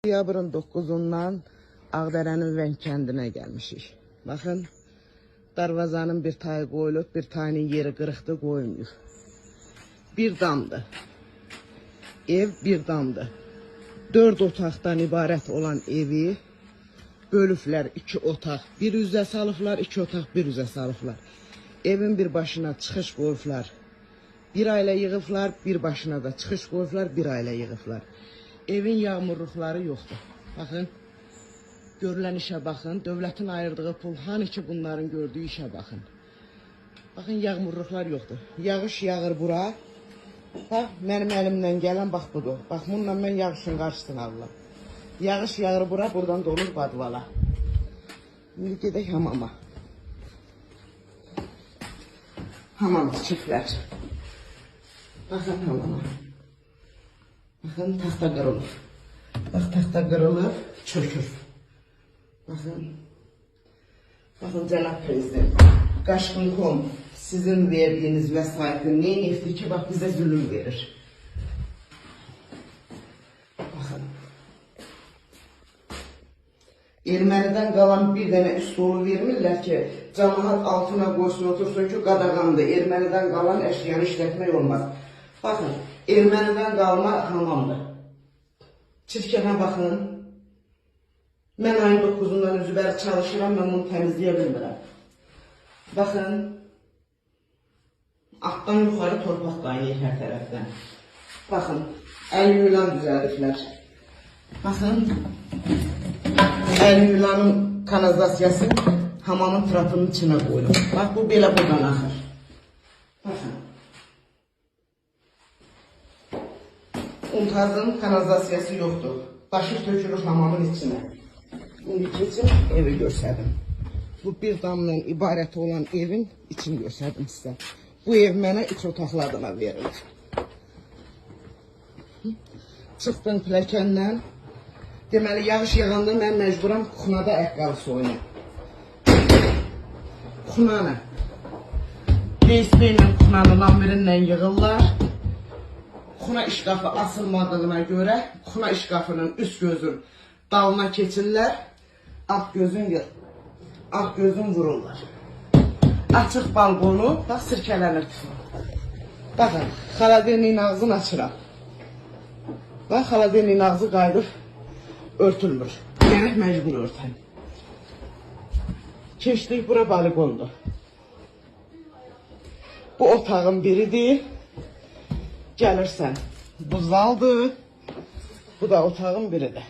Noyabrın 9'undan Ağdərənin Vəng kəndinə gəlmişik. Baxın, darvazanın bir tayı qoyulub, bir tayının yeri qırıqdır, qoyulmuyor. Bir damdır. Ev bir damdır. 4 otaqdan ibarət olan evi bölüblər 2 otaq. Bir üzə salıblar, 2 otaq bir üzə salıblar. Evin bir başına çıxış qoyublar. Bir ailə yığıblar, bir başına da çıxış qoyublar, bir ailə yığıblar. Evin yağmurluqları yoxdur. Baxın, görülən işə baxın. Dövlətin ayırdığı pul, hani ki bunların gördüyü işə baxın. Baxın, yağmurluqlar yoxdur. Yağış yağır bura. Bax, mənim əlimdən gələn bax budur. Bax, bununla mən yağışın qarşısını alıram. Yağış yağır bura, buradan dolur badvala. Şimdi gedək hamama. Hamam çiftlər. Baxın hamama. Bakın taxta qırılır. Bax, taxta qırılır, çökür. Bakın. Bakın Cənab Prezident. Qaşqın.com sizin verdiğiniz vəsaitin neyin etdi ki, bax bizə zülüm verir. Bakın. Ermənidən qalan bir dənə üst dolu vermirlər ki, cəmaat altına qoysun, otursun ki, qadağandır. Ermənidən qalan əşyanı işlətmək olmaz. Bakın, Ermənidən qalma hamamdır. Çirkənə baxın. Mən ayın 9'undan üzbəri çalışıram, mən bunu təmizləyə bilmirəm. Baxın, altdan yuxarı torpaq qaynayır hər tərəfdən. Baxın, 50 milyon düzəldiklər. Baxın, 50 milyonun kanalizasiyası hamamın trapının içine qoyulur. Bax, bu belə buradan axır. Baxın. Untazın kanalizasiyası yoxdur. Başı tökülür hamamın içine. Şimdi keçin evi görsədim. Bu bir damla ibarət olan evin içini görsədim sizə. Bu ev mənə 3 otaqlı adına verilir. Çıxdım pilləkəndən. Deməli, yağış yağanda mən məcburam kuxunada əqqalı soyunum. Kuxunanı. DSP ilə kuxunanın amirinlə yığırlar. Kuxuna işqafı asılmadığına görə kuxuna işqafının üst gözün dalına keçirlər. Alt gözün vururlar. Açıq balkonu, bax, sirkələnir. Baxın, xaladelinin ağzını açıram. Bax, xaladelinin ağzı qayıdır, örtülmür. Gərək məcbur örtən. Keçdik, bura balkondur. Bu otağın biridir. Gəlirsən, bu zaldır. Bu da otağın biridir.